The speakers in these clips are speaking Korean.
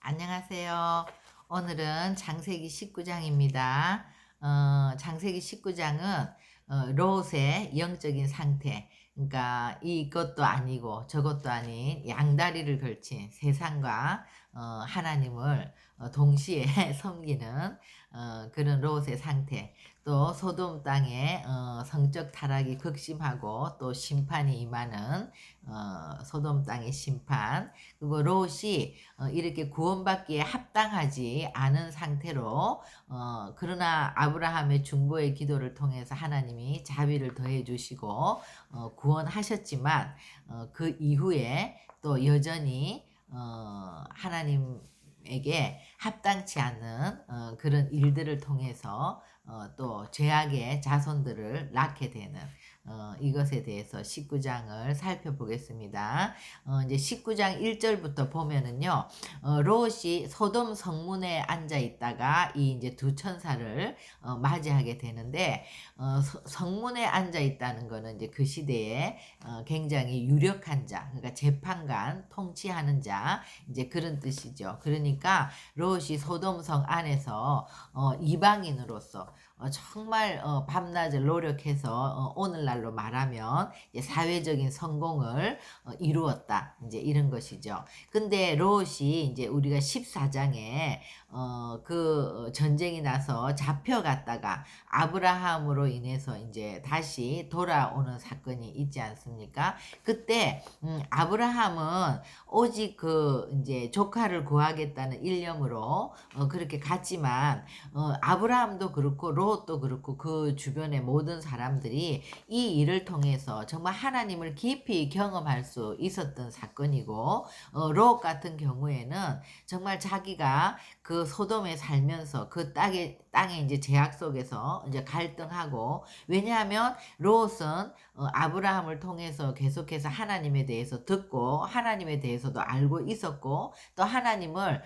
안녕하세요. 오늘은 장세기 19장입니다. 장세기 19장은 롯의 영적인 상태, 그러니까 이것도 아니고 저것도 아닌 양다리를 걸친 세상과 하나님을 동시에 섬기는 그런 롯의 상태, 또 소돔 땅에 성적 타락이 극심하고 또 심판이 임하는 소돔 땅의 심판, 그리고 롯이 이렇게 구원받기에 합당하지 않은 상태로 그러나 아브라함의 중보의 기도를 통해서 하나님이 자비를 더해 주시고 구원하셨지만 그 이후에 또 여전히 하나님에게 합당치 않는 그런 일들을 통해서 또 죄악의 자손들을 낳게 되는 이것에 대해서 19장을 살펴보겠습니다. 이제 19장 1절부터 보면은요, 롯이 소돔 성문에 앉아 있다가 이 이제 두 천사를 맞이하게 되는데, 성문에 앉아 있다는 거는 이제 그 시대에 굉장히 유력한 자, 그러니까 재판관, 통치하는 자, 이제 그런 뜻이죠. 그러니까 롯이 소돔성 안에서 이방인으로서 정말 밤낮을 노력해서 오늘날로 말하면 이제 사회적인 성공을 이루었다. 이제 이런 것이죠. 근데 롯이 이제 우리가 14장에 그 전쟁이 나서 잡혀갔다가 아브라함으로 인해서 이제 다시 돌아오는 사건이 있지 않습니까? 그때 아브라함은 오직 그 이제 조카를 구하겠다는 일념으로 그렇게 갔지만 아브라함도 그렇고 롯도 그렇고 그 주변의 모든 사람들이 이 일을 통해서 정말 하나님을 깊이 경험할 수 있었던 사건이고, 롯 같은 경우에는 정말 자기가 그 소돔에 살면서 그 땅에 이제 제약 속에서 이제 갈등하고, 왜냐하면 롯은 아브라함을 통해서 계속해서 하나님에 대해서 듣고 하나님에 대해서도 알고 있었고 또 하나님을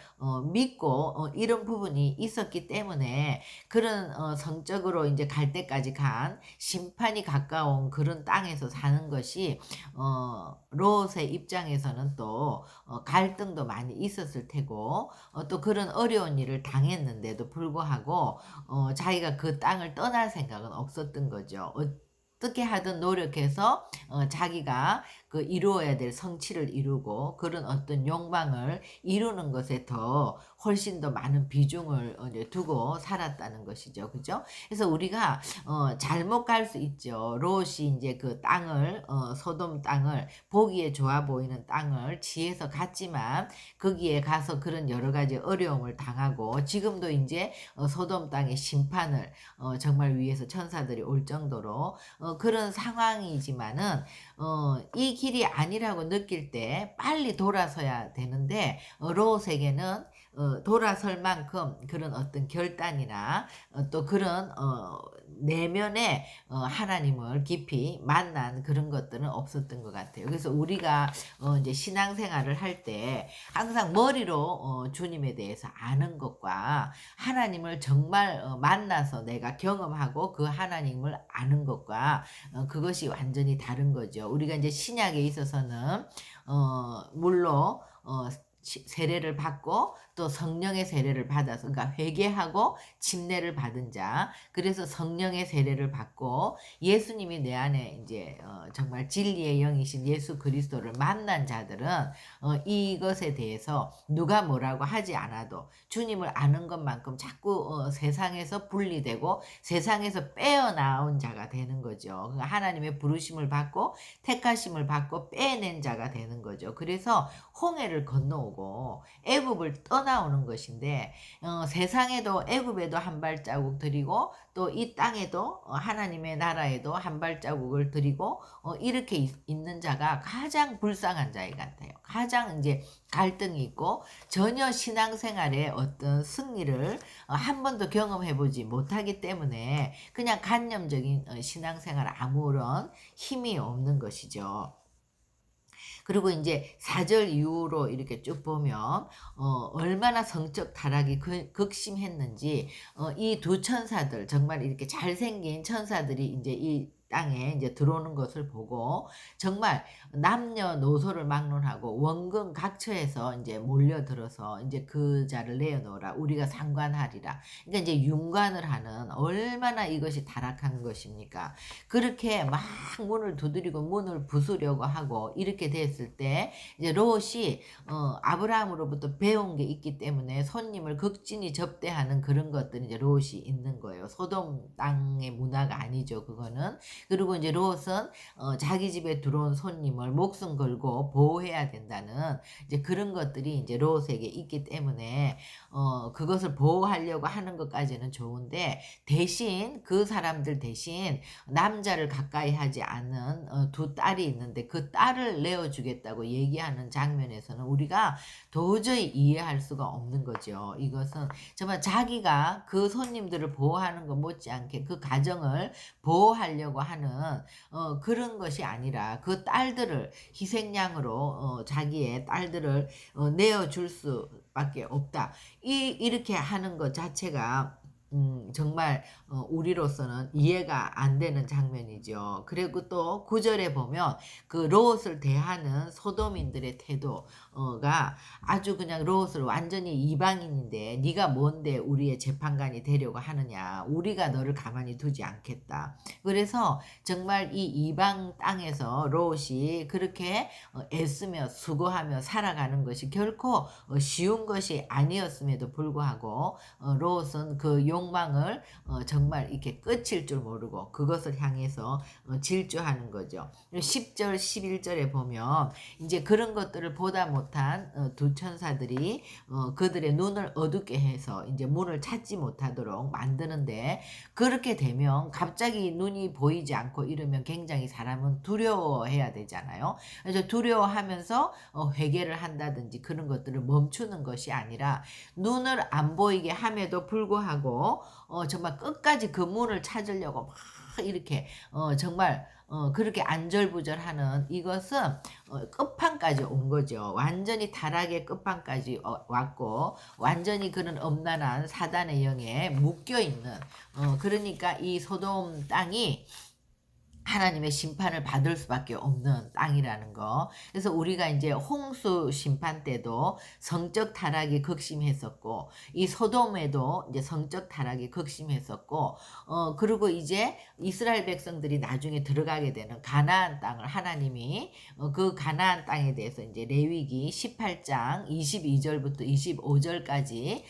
믿고 이런 부분이 있었기 때문에 그런 성적으로 이제 갈 때까지 간 심판이 가까운 그런 땅에서 사는 것이 롯의 입장에서는 또 갈등도 많이 있었을 테고 또 그런 어려운 일을 당했는데도 불구하고 자기가 그 땅을 떠날 생각은 없었던 거죠. 어떻게 하든 노력해서 자기가 그 이루어야 될 성취를 이루고 그런 어떤 욕망을 이루는 것에 더 훨씬 더 많은 비중을 이제 두고 살았다는 것이죠. 그죠? 그래서 우리가 잘못 갈 수 있죠. 롯이 이제 그 땅을 소돔 땅을 보기에 좋아 보이는 땅을 지혜서 갔지만 거기에 가서 그런 여러 가지 어려움을 당하고 지금도 이제 소돔 땅의 심판을 정말 위에서 천사들이 올 정도로 그런 상황이지만은 이 길이 아니라고 느낄 때 빨리 돌아서야 되는데 롯에게는 돌아설 만큼 그런 어떤 결단이나 또 그런 내면에 하나님을 깊이 만난 그런 것들은 없었던 것 같아요. 그래서 우리가 이제 신앙생활을 할 때 항상 머리로 주님에 대해서 아는 것과 하나님을 정말 만나서 내가 경험하고 그 하나님을 아는 것과 그것이 완전히 다른 거죠. 우리가 이제 신약에 있어서는 물로 세례를 받고 또 성령의 세례를 받아서, 그러니까 회개하고 침례를 받은 자, 그래서 성령의 세례를 받고 예수님이 내 안에 이제 정말 진리의 영이신 예수 그리스도를 만난 자들은 이것에 대해서 누가 뭐라고 하지 않아도 주님을 아는 것만큼 자꾸 세상에서 분리되고 세상에서 빼어나온 자가 되는 거죠. 그러니까 하나님의 부르심을 받고 택하심을 받고 빼낸 자가 되는 거죠. 그래서 홍해를 건너오고 애굽을 떠나오는 것인데 세상에도 애굽에도 한 발자국 들이고 또 이 땅에도 하나님의 나라에도 한 발자국을 들이고 이렇게 있는 자가 가장 불쌍한 자의 같아요. 가장 이제 갈등이 있고 전혀 신앙생활에 어떤 승리를 한 번도 경험해 보지 못하기 때문에 그냥 관념적인 신앙생활 아무런 힘이 없는 것이죠. 그리고 이제 4절 이후로 이렇게 쭉 보면 얼마나 성적 타락이 극심했는지 이 두 천사들, 정말 이렇게 잘생긴 천사들이 이제 이 땅에 이제 들어오는 것을 보고 정말 남녀노소를 막론하고 원근 각처에서 이제 몰려들어서 이제 그 자를 내어놓으라. 우리가 상관하리라. 그러니까 이제 윤관을 하는 얼마나 이것이 타락한 것입니까? 그렇게 막 문을 두드리고 문을 부수려고 하고 이렇게 됐을 때 이제 롯이 아브라함으로부터 배운 게 있기 때문에 손님을 극진히 접대하는 그런 것들이 이제 롯이 있는 거예요. 소돔 땅의 문화가 아니죠, 그거는. 그리고 이제 롯은 자기 집에 들어온 손님을 목숨 걸고 보호해야 된다는 이제 그런 것들이 이제 롯에게 있기 때문에 그것을 보호하려고 하는 것까지는 좋은데 대신 그 사람들 대신 남자를 가까이 하지 않은 두 딸이 있는데 그 딸을 내어주겠다고 얘기하는 장면에서는 우리가 도저히 이해할 수가 없는 거죠. 이것은 정말 자기가 그 손님들을 보호하는 것 못지않게 그 가정을 보호하려고 하는 그런 것이 아니라 그 딸들을 희생양으로 자기의 딸들을 내어줄 수밖에 없다. 이렇게 하는 것 자체가 정말 우리로서는 이해가 안 되는 장면이죠. 그리고 또 9절에 보면 그 롯을 대하는 소돔인들의 태도가 아주 그냥 롯을 완전히 이방인인데 네가 뭔데 우리의 재판관이 되려고 하느냐. 우리가 너를 가만히 두지 않겠다. 그래서 정말 이 이방 땅에서 롯이 그렇게 애쓰며 수고하며 살아가는 것이 결코 쉬운 것이 아니었음에도 불구하고 롯은 그 욕망을 정말 이렇게 끝일 줄 모르고 그것을 향해서 질주하는 거죠. 10절 11절에 보면 이제 그런 것들을 보다 못한 두 천사들이 그들의 눈을 어둡게 해서 이제 문을 찾지 못하도록 만드는데 그렇게 되면 갑자기 눈이 보이지 않고 이러면 굉장히 사람은 두려워해야 되잖아요. 그래서 두려워하면서 회개를 한다든지 그런 것들을 멈추는 것이 아니라 눈을 안 보이게 함에도 불구하고 정말 끝까지 그 문을 찾으려고 막 이렇게 정말 그렇게 안절부절하는 이것은 끝판까지 온 거죠. 완전히 타락의 끝판까지 왔고 완전히 그런 엄난한 사단의 영에 묶여 있는 그러니까 이 소돔 땅이 하나님의 심판을 받을 수밖에 없는 땅이라는 거. 그래서 우리가 이제 홍수 심판 때도 성적 타락이 극심했었고, 이 소돔에도 이제 성적 타락이 극심했었고, 그리고 이제 이스라엘 백성들이 나중에 들어가게 되는 가나안 땅을 하나님이 그 가나안 땅에 대해서 이제 레위기 18장 22절부터 25절까지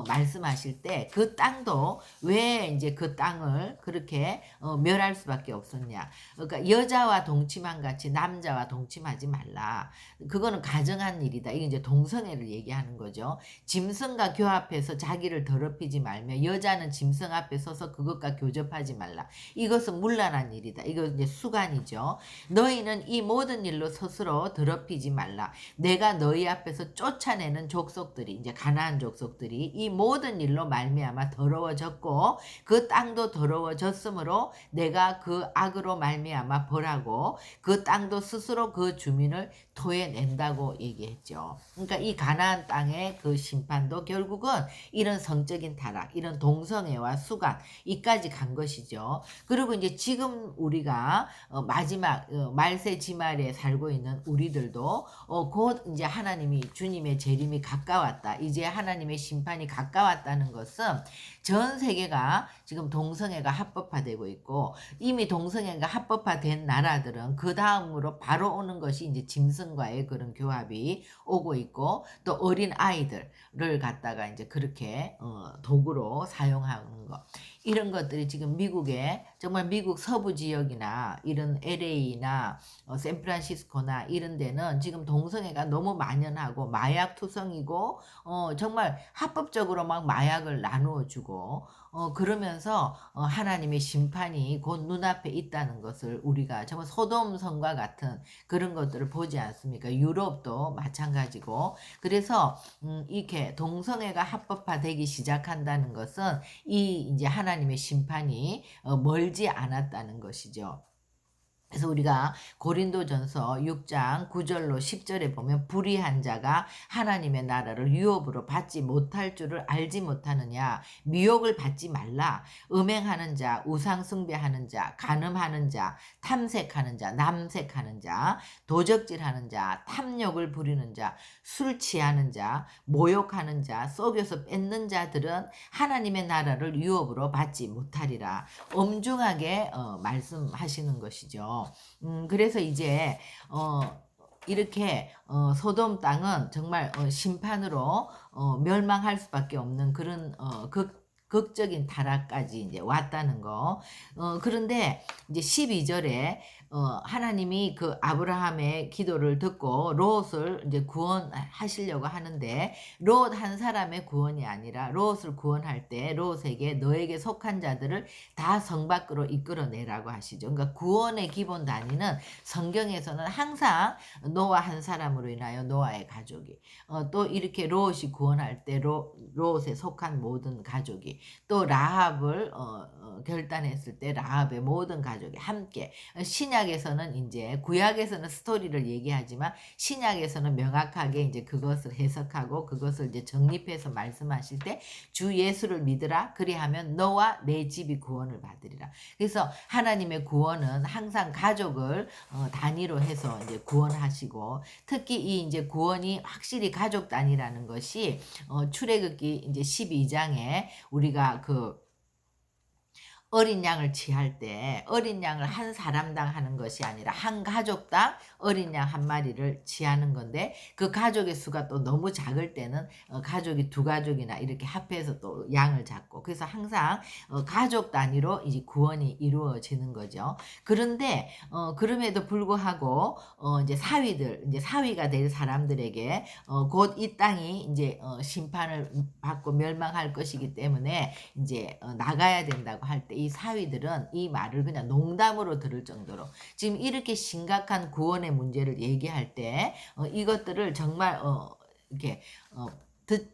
말씀하실 때 그 땅도 왜 이제 그 땅을 그렇게 멸할 수밖에 없었냐. 그러니까 여자와 동침한 같이 남자와 동침하지 말라. 그거는 가정한 일이다. 이게 이제 동성애를 얘기하는 거죠. 짐승과 교합해서 자기를 더럽히지 말며 여자는 짐승 앞에 서서 그것과 교접하지 말라. 이것은 문란한 일이다. 이거 이제 수간이죠. 너희는 이 모든 일로 스스로 더럽히지 말라. 내가 너희 앞에서 쫓아내는 족속들이 이제 가나안 족속들이 이 모든 일로 말미암아 더러워졌고 그 땅도 더러워졌으므로 내가 그 악으로 말미암아 벌하고 그 땅도 스스로 그 주민을 토해낸다고 얘기했죠. 그러니까 이 가나안 땅의 그 심판도 결국은 이런 성적인 타락, 이런 동성애와 수간 이까지 간 것이죠. 그리고 이제 지금 우리가 마지막 말세 지말에 살고 있는 우리들도 곧 이제 하나님이 주님의 재림이 가까웠다. 이제 하나님의 심판이 가까웠다는 것은 전 세계가 지금 동성애가 합법화되고 있고 이미 동성애가 합법화된 나라들은 그 다음으로 바로 오는 것이 이제 짐승과의 그런 교합이 오고 있고 또 어린 아이들을 갖다가 이제 그렇게 도구로 사용하는 것. 이런 것들이 지금 미국에 정말 미국 서부 지역이나 이런 LA나 샌프란시스코나 이런 데는 지금 동성애가 너무 만연하고 마약 투성이고 정말 합법적으로 막 마약을 나누어 주고 그러면서 하나님의 심판이 곧 눈앞에 있다는 것을 우리가 정말 소돔성과 같은 그런 것들을 보지 않습니까? 유럽도 마찬가지고 그래서 이렇게 동성애가 합법화되기 시작한다는 것은 이 이제 하나님의 심판이 멀지 않았다는 것이죠. 그래서 우리가 고린도전서 6장 9절로 10절에 보면 불의한 자가 하나님의 나라를 유업으로 받지 못할 줄을 알지 못하느냐, 미혹을 받지 말라. 음행하는 자, 우상 숭배하는 자, 간음하는 자, 탐색하는 자, 남색하는 자, 도적질하는 자, 탐욕을 부리는 자, 술 취하는 자, 모욕하는 자, 속여서 뺏는 자들은 하나님의 나라를 유업으로 받지 못하리라. 엄중하게 말씀하시는 것이죠. 그래서 이제 어 이렇게 소돔 땅은 정말 심판으로 멸망할 수밖에 없는 그런 극적인 타락까지 이제 왔다는 거. 그런데 이제 12절에 하나님이 그 아브라함의 기도를 듣고 롯을 이제 구원하시려고 하는데, 롯 한 사람의 구원이 아니라 롯을 구원할 때 롯에게 너에게 속한 자들을 다 성 밖으로 이끌어내라고 하시죠. 그러니까 구원의 기본 단위는 성경에서는 항상 노아 한 사람으로 인하여 노아의 가족이, 또 이렇게 롯이 구원할 때 롯에 속한 모든 가족이, 또 라합을 결단했을 때 라합의 모든 가족이 함께, 신약에서는 이제 구약에서는 스토리를 얘기하지만 신약에서는 명확하게 이제 그것을 해석하고 그것을 이제 정립해서 말씀하실 때 주 예수를 믿으라 그리하면 너와 내 집이 구원을 받으리라. 그래서 하나님의 구원은 항상 가족을 단위로 해서 이제 구원하시고, 특히 이 이제 구원이 확실히 가족 단위라는 것이 출애굽기 이제 12장에 우리가 그 어린 양을 취할 때 어린 양을 한 사람당 하는 것이 아니라 한 가족당 어린 양 한 마리를 취하는 건데, 그 가족의 수가 또 너무 작을 때는 가족이 두 가족이나 이렇게 합해서 또 양을 잡고, 그래서 항상 가족 단위로 이제 구원이 이루어지는 거죠. 그런데 그럼에도 불구하고 이제 사위들, 이제 사위가 될 사람들에게 곧 이 땅이 이제 심판을 받고 멸망할 것이기 때문에 이제 나가야 된다고 할 때 이 사위들은 이 말을 그냥 농담으로 들을 정도로, 지금 이렇게 심각한 구원의 문제를 얘기할 때 이것들을 정말 이렇게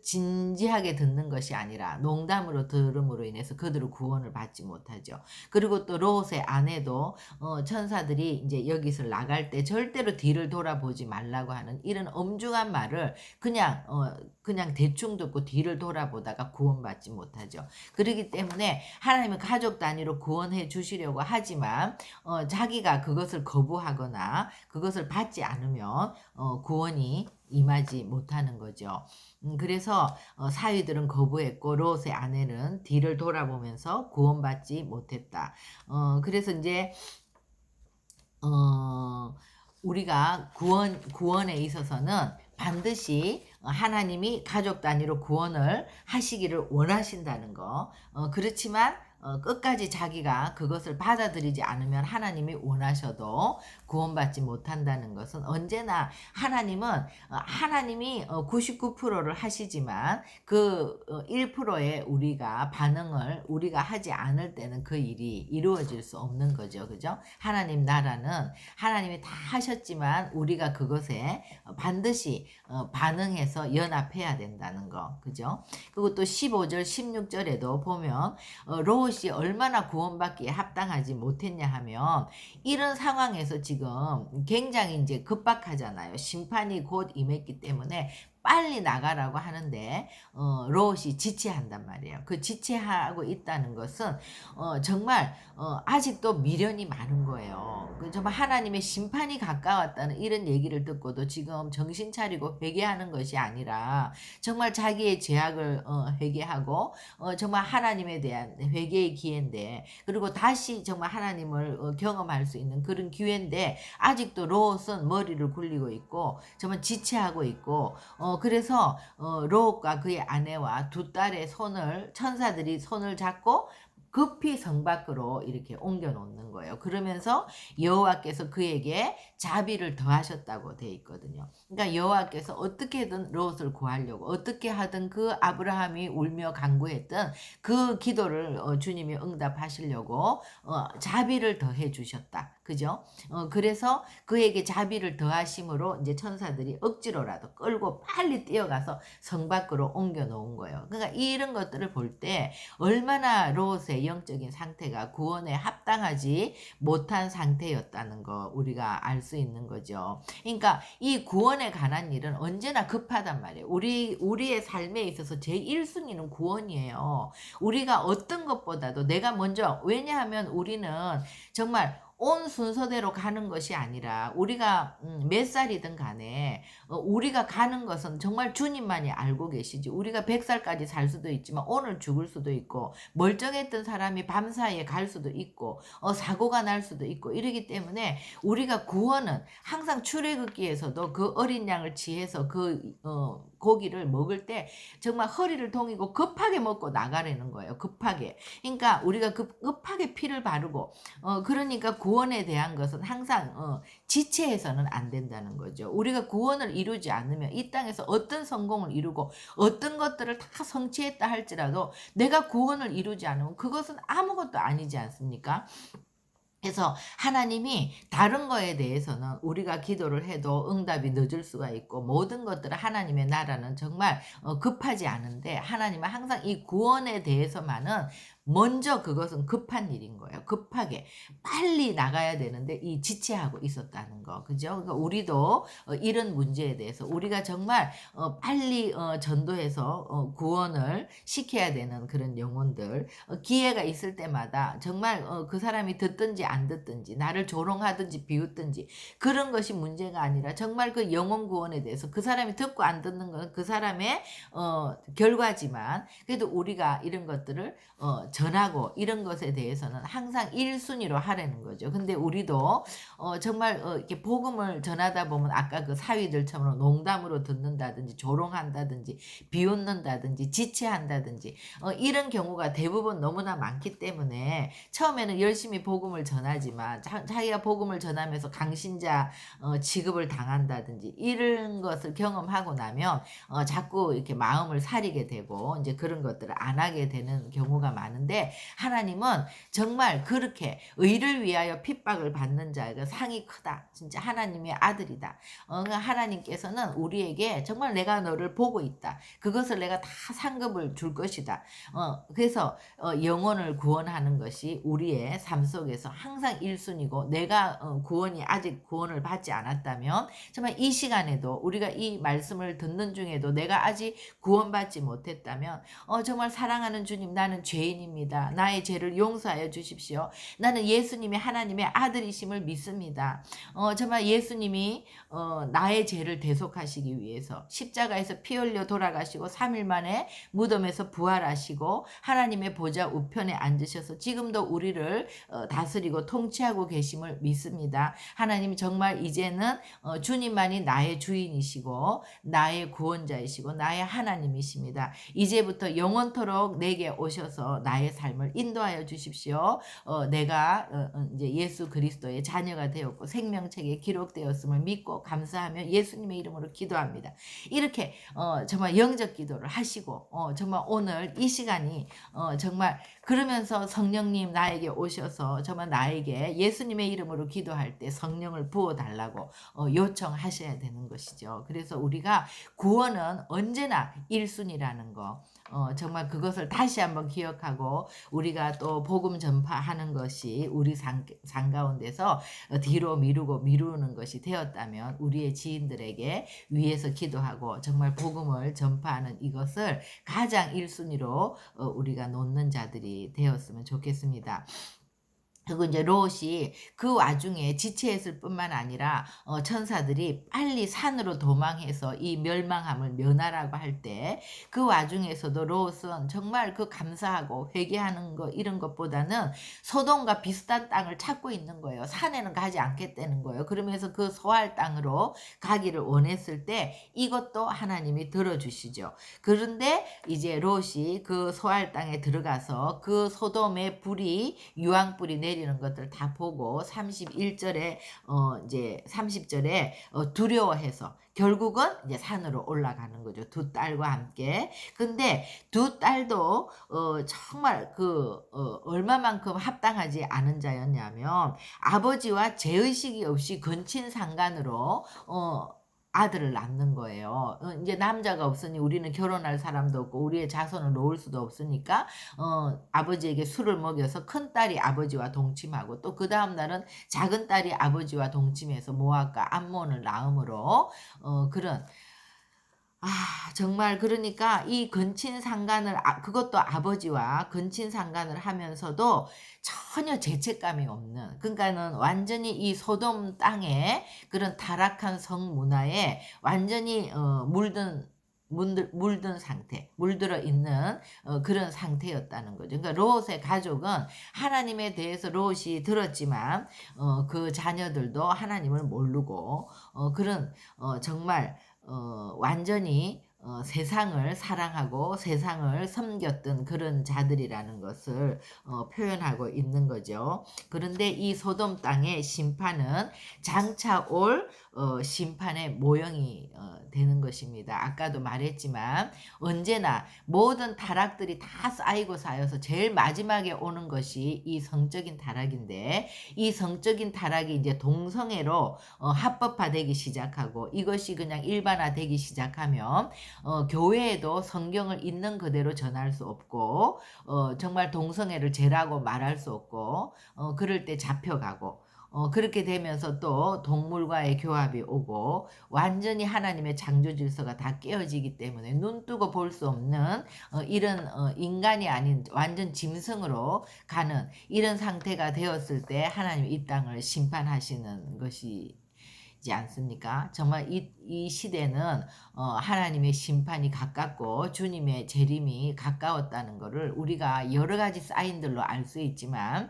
진지하게 듣는 것이 아니라 농담으로 들음으로 인해서 그들은 구원을 받지 못하죠. 그리고 또 롯의 아내도 천사들이 이제 여기서 나갈 때 절대로 뒤를 돌아보지 말라고 하는 이런 엄중한 말을 그냥 대충 듣고 뒤를 돌아보다가 구원받지 못하죠. 그렇기 때문에 하나님은 가족 단위로 구원해 주시려고 하지만 자기가 그것을 거부하거나 그것을 받지 않으면 구원이 임하지 못하는 거죠. 그래서 사위들은 거부했고 롯의 아내는 뒤를 돌아보면서 구원받지 못했다. 그래서 이제 우리가 구원에 있어서는 반드시 하나님이 가족 단위로 구원을 하시기를 원하신다는 거. 그렇지만 끝까지 자기가 그것을 받아들이지 않으면 하나님이 원하셔도 구원받지 못한다는 것은, 언제나 하나님이 99%를 하시지만 그 1%의 우리가 반응을 우리가 하지 않을 때는 그 일이 이루어질 수 없는 거죠. 그죠? 하나님 나라는 하나님이 다 하셨지만 우리가 그것에 반드시 반응해서 연합해야 된다는 거. 그죠? 그리고 또 15절 16절에도 보면 롯이 얼마나 구원받기에 합당하지 못했냐 하면, 이런 상황에서 지금 굉장히 이제 급박하잖아요. 심판이 곧 임했기 때문에 빨리 나가라고 하는데 롯이 지체한단 말이에요. 그 지체하고 있다는 것은 정말 아직도 미련이 많은 거예요. 정말 하나님의 심판이 가까웠다는 이런 얘기를 듣고도 지금 정신 차리고 회개하는 것이 아니라 정말 자기의 죄악을 회개하고 정말 하나님에 대한 회개의 기회인데, 그리고 다시 정말 하나님을 경험할 수 있는 그런 기회인데, 아직도 롯은 머리를 굴리고 있고 정말 지체하고 있고, 그래서 롯과 그의 아내와 두 딸의 천사들이 손을 잡고 급히 성 밖으로 이렇게 옮겨 놓는 거예요. 그러면서 여호와께서 그에게 자비를 더하셨다고 돼 있거든요. 그러니까 여호와께서 어떻게든 롯을 구하려고, 어떻게 하든 그 아브라함이 울며 간구했던 그 기도를 주님이 응답하시려고 자비를 더해 주셨다. 그죠? 그래서 그에게 자비를 더하심으로 이제 천사들이 억지로라도 끌고 빨리 뛰어가서 성 밖으로 옮겨 놓은 거예요. 그러니까 이런 것들을 볼 때 얼마나 롯의 영적인 상태가 구원에 합당하지 못한 상태였다는 거 우리가 알 수 있는 거죠. 그러니까 이 구원에 관한 일은 언제나 급하단 말이에요. 우리의 삶에 있어서 제1순위는 구원이에요. 우리가 어떤 것보다도 내가 먼저, 왜냐하면 우리는 정말 온 순서대로 가는 것이 아니라 우리가 몇 살이든 간에 우리가 가는 것은 정말 주님만이 알고 계시지. 우리가 100살까지 살 수도 있지만 오늘 죽을 수도 있고, 멀쩡했던 사람이 밤사이에 갈 수도 있고, 사고가 날 수도 있고, 이러기 때문에 우리가 구원은 항상 출애굽기에서도 그 어린 양을 취해서 그 고기를 먹을 때 정말 허리를 동이고 급하게 먹고 나가라는 거예요. 급하게. 그러니까 우리가 급하게 피를 바르고, 그러니까 구원에 대한 것은 항상 지체해서는 안 된다는 거죠. 우리가 구원을 이루지 않으면 이 땅에서 어떤 성공을 이루고 어떤 것들을 다 성취했다 할지라도 내가 구원을 이루지 않으면 그것은 아무것도 아니지 않습니까? 그래서 하나님이 다른 거에 대해서는 우리가 기도를 해도 응답이 늦을 수가 있고, 모든 것들은 하나님의 나라는 정말 급하지 않은데, 하나님은 항상 이 구원에 대해서만은 먼저 그것은 급한 일인 거예요. 급하게 빨리 나가야 되는데 이 지체하고 있었다는 거, 그죠? 그러니까 우리도 이런 문제에 대해서 우리가 정말 빨리 전도해서 구원을 시켜야 되는 그런 영혼들, 기회가 있을 때마다 정말 그 사람이 듣든지 안 듣든지, 나를 조롱하든지 비웃든지, 그런 것이 문제가 아니라 정말 그 영혼 구원에 대해서 그 사람이 듣고 안 듣는 건 그 사람의 결과지만, 그래도 우리가 이런 것들을 전하고 이런 것에 대해서는 항상 1순위로 하라는 거죠. 근데 우리도 정말 이렇게 복음을 전하다 보면 아까 그 사위들처럼 농담으로 듣는다든지 조롱한다든지 비웃는다든지 지체한다든지 이런 경우가 대부분 너무나 많기 때문에 처음에는 열심히 복음을 전하지만 자기가 복음을 전하면서 강신자 취급을 당한다든지 이런 것을 경험하고 나면 자꾸 이렇게 마음을 사리게 되고 이제 그런 것들을 안 하게 되는 경우가 많은데, 하나님은 정말 그렇게 의를 위하여 핍박을 받는 자가 상이 크다. 진짜 하나님의 아들이다. 그러니까 하나님께서는 우리에게 정말 내가 너를 보고 있다. 그것을 내가 다 상급을 줄 것이다. 그래서 영혼을 구원하는 것이 우리의 삶 속에서 항상 1순위고, 내가 구원이 아직 구원을 받지 않았다면 정말 이 시간에도 우리가 이 말씀을 듣는 중에도 내가 아직 구원받지 못했다면 정말 사랑하는 주님, 나는 죄인입니다. 나의 죄를 용서하여 주십시오. 나는 예수님이 하나님의 아들이심을 믿습니다. 정말 예수님이 나의 죄를 대속하시기 위해서 십자가에서 피 흘려 돌아가시고 3일 만에 무덤에서 부활하시고 하나님의 보좌 우편에 앉으셔서 지금도 우리를 다스리고 통치하고 계심을 믿습니다. 하나님, 정말 이제는 주님만이 나의 주인이시고 나의 구원자이시고 나의 하나님이십니다. 이제부터 영원토록 내게 오셔서 나의 삶을 인도하여 주십시오. 내가 이제 예수 그리스도의 자녀가 되었고 생명책에 기록되었음을 믿고 감사하며 예수님의 이름으로 기도합니다. 이렇게 정말 영적 기도를 하시고 정말 오늘 이 시간이 정말 그러면서 성령님 나에게 오셔서 정말 나에게 예수님의 이름으로 기도할 때 성령을 부어달라고 요청하셔야 되는 것이죠. 그래서 우리가 구원은 언제나 1순위라는 거, 정말 그것을 다시 한번 기억하고 우리가 또 복음 전파하는 것이 우리 삶 가운데서 뒤로 미루는 것이 되었다면 우리의 지인들에게 위에서 기도하고 정말 복음을 전파하는 이것을 가장 1순위로 우리가 놓는 자들이 되었으면 좋겠습니다. 그리고 이제 롯이 그 와중에 지체했을 뿐만 아니라 천사들이 빨리 산으로 도망해서 이 멸망함을 면하라고 할 때 그 와중에서도 롯은 정말 그 감사하고 회개하는 거 이런 것보다는 소돔과 비슷한 땅을 찾고 있는 거예요. 산에는 가지 않겠다는 거예요. 그러면서 그 소할 땅으로 가기를 원했을 때 이것도 하나님이 들어주시죠. 그런데 이제 롯이 그 소할 땅에 들어가서 그 소돔의 불이 유황불이 내리는 것들 다 보고 31절에 이제 30절에 두려워해서 결국은 이제 산으로 올라가는 거죠. 두 딸과 함께. 근데 두 딸도 정말 얼마만큼 합당하지 않은 자였냐면 아버지와 죄의식이 없이 근친상간으로 아들을 낳는 거예요. 이제 남자가 없으니 우리는 결혼할 사람도 없고 우리의 자손을 놓을 수도 없으니까 아버지에게 술을 먹여서 큰 딸이 아버지와 동침하고 또 그 다음 날은 작은 딸이 아버지와 동침해서 모압과 암몬을 낳음으로 그런 정말 그러니까 이 근친상간을 그것도 아버지와 근친상간을 하면서도 전혀 죄책감이 없는 그러니까는 완전히 이 소돔 땅에 그런 타락한 성문화에 완전히 물든 상태, 물들어 있는 그런 상태였다는 거죠. 그러니까 롯의 가족은 하나님에 대해서 롯이 들었지만 그 자녀들도 하나님을 모르고 그런 정말 완전히 세상을 사랑하고 세상을 섬겼던 그런 자들이라는 것을 표현하고 있는 거죠. 그런데 이 소돔 땅의 심판은 장차 올 심판의 모형이 되는 것입니다. 아까도 말했지만 언제나 모든 타락들이 다 쌓이고 쌓여서 제일 마지막에 오는 것이 이 성적인 타락인데 이 성적인 타락이 이제 동성애로 합법화되기 시작하고 이것이 그냥 일반화되기 시작하면 교회에도 성경을 있는 그대로 전할 수 없고 정말 동성애를 죄라고 말할 수 없고 그럴 때 잡혀가고 그렇게 되면서 또 동물과의 교합이 오고 완전히 하나님의 창조 질서가 다 깨어지기 때문에 눈 뜨고 볼 수 없는 이런 인간이 아닌 완전 짐승으로 가는 이런 상태가 되었을 때 하나님 이 땅을 심판하시는 것이 지 않습니까? 정말 이 시대는 하나님의 심판이 가깝고 주님의 재림이 가까웠다는 것을 우리가 여러 가지 사인들로 알 수 있지만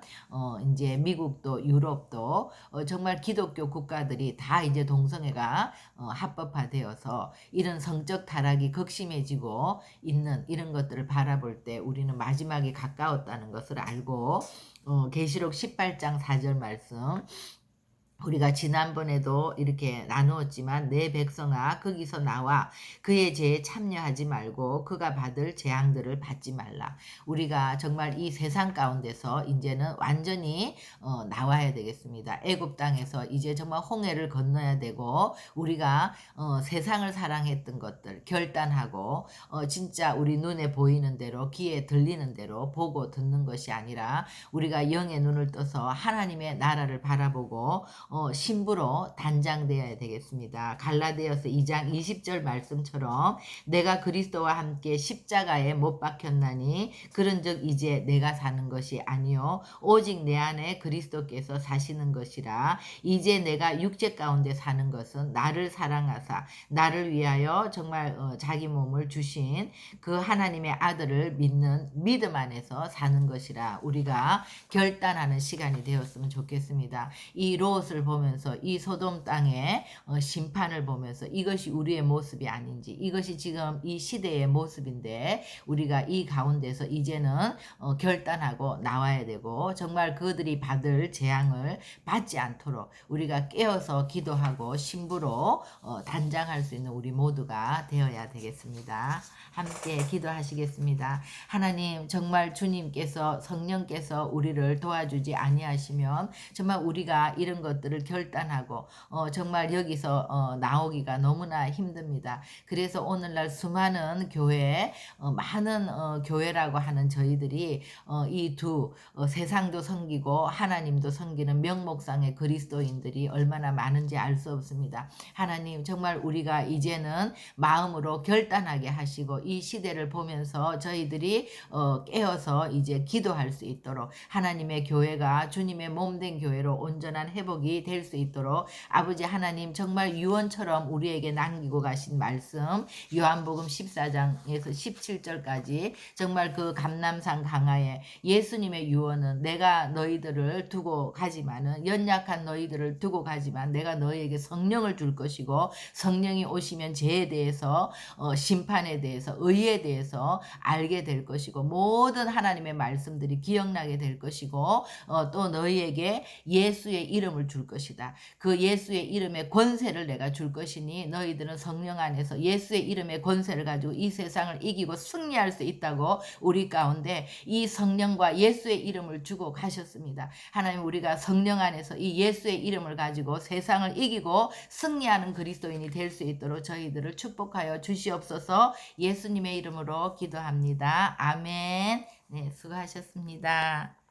이제 미국도 유럽도 정말 기독교 국가들이 다 이제 동성애가 합법화되어서 이런 성적 타락이 극심해지고 있는 이런 것들을 바라볼 때 우리는 마지막에 가까웠다는 것을 알고 계시록 18장 4절 말씀 우리가 지난번에도 이렇게 나누었지만 내 백성아 거기서 나와 그의 죄에 참여하지 말고 그가 받을 재앙들을 받지 말라. 우리가 정말 이 세상 가운데서 이제는 완전히 나와야 되겠습니다. 애굽 땅에서 이제 정말 홍해를 건너야 되고 우리가 세상을 사랑했던 것들 결단하고 진짜 우리 눈에 보이는 대로 귀에 들리는 대로 보고 듣는 것이 아니라 우리가 영의 눈을 떠서 하나님의 나라를 바라보고 신부로 단장되어야 되겠습니다. 갈라디아서 2장 20절 말씀처럼 내가 그리스도와 함께 십자가에 못 박혔나니 그런즉 이제 내가 사는 것이 아니요 오직 내 안에 그리스도께서 사시는 것이라. 이제 내가 육체 가운데 사는 것은 나를 사랑하사 나를 위하여 정말 자기 몸을 주신 그 하나님의 아들을 믿는 믿음 안에서 사는 것이라. 우리가 결단하는 시간이 되었으면 좋겠습니다. 이 롯을 보면서 이 소돔 땅의 심판을 보면서 이것이 우리의 모습이 아닌지 이것이 지금 이 시대의 모습인데 우리가 이 가운데서 이제는 결단하고 나와야 되고 정말 그들이 받을 재앙을 받지 않도록 우리가 깨어서 기도하고 신부로 단장할 수 있는 우리 모두가 되어야 되겠습니다. 함께 기도하시겠습니다. 하나님 정말 주님께서 성령께서 우리를 도와주지 아니하시면 정말 우리가 이런 것들을 결단하고 정말 여기서 나오기가 너무나 힘듭니다. 그래서 오늘날 수많은 교회 많은 교회라고 하는 저희들이 이 두 세상도 섬기고 하나님도 섬기는 명목상의 그리스도인들이 얼마나 많은지 알 수 없습니다. 하나님 정말 우리가 이제는 마음으로 결단하게 하시고 이 시대를 보면서 저희들이 깨어서 이제 기도할 수 있도록 하나님의 교회가 주님의 몸된 교회로 온전한 회복이 그리스도인들이 될 수 있도록 아버지 하나님 정말 유언처럼 우리에게 남기고 가신 말씀 요한복음 14장에서 17절까지 정말 그 감람산 강하에 예수님의 유언은 내가 너희들을 두고 가지만은 연약한 너희들을 두고 가지만 내가 너희에게 성령을 줄 것이고 성령이 오시면 죄에 대해서 심판에 대해서 의에 대해서 알게 될 것이고 모든 하나님의 말씀들이 기억나게 될 것이고 또 너희에게 예수의 이름을 줄 것이다. 그 예수의 이름의 권세를 내가 줄 것이니 너희들은 성령 안에서 예수의 이름의 권세를 가지고 이 세상을 이기고 승리할 수 있다고 우리 가운데 이 성령과 예수의 이름을 주고 가셨습니다. 하나님 우리가 성령 안에서 이 예수의 이름을 가지고 세상을 이기고 승리하는 그리스도인이 될 수 있도록 저희들을 축복하여 주시옵소서. 예수님의 이름으로 기도합니다. 아멘. 네, 수고하셨습니다.